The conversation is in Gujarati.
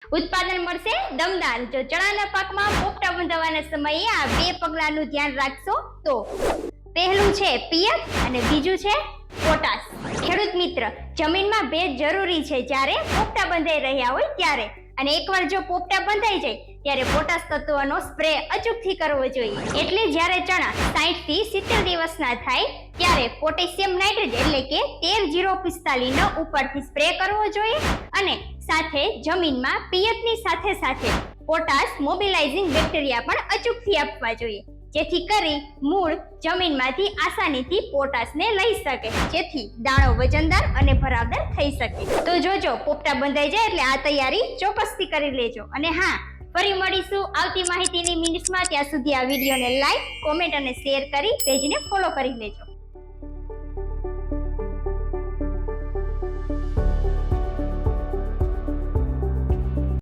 ઉત્પાદન મળશે દમદાર. જો ચણાના પાકમાં પોપટા બંધાવવાના સમયે આ બે પગલાંનું ધ્યાન રાખશો તો પહેલું છે પિયત અને બીજું છે પોટાશ. ખેડૂત મિત્ર, જમીનમાં ભેજ જરૂરી છે જ્યારે પોપટા બંધાઈ રહ્યા હોય ત્યારે, અને એકવાર જો પોપટા બંધાઈ જાય ત્યારે પોટાશ તત્વનો સ્પ્રે અચૂકથી કરવો જોઈએ. એટલે જ્યારે ચણા 60 થી 70 દિવસના થાય ત્યારે પોટેશિયમ નાઇટ્રેટ એટલે કે 13-045 નો ઉપરથી સ્પ્રે કરવો જોઈએ, અને સાથે જમીનમાં પિયતની સાથે સાથે પોટાશ મોબિલાઇઝિંગ બેક્ટેરિયા પણ અચૂકથી આપવા જોઈએ, જેથી કરી મૂળ જમીનમાંથી આસાનીથી પોટાશને લઈ શકે, જેથી દાણો વજનદાર અને ભરાવદાર થઈ શકે. તો જોજો, પોપટા બંધાઈ જાય એટલે આ તૈયારી ચોક્કસથી કરી લેજો. અને હા, ફરી મળીશું આવતી માહિતીની મિનિટ્સમાં. ત્યાં સુધી આ વિડીયોને લાઈક, કોમેન્ટ અને શેર કરી પેજને ફોલો કરી લેજો.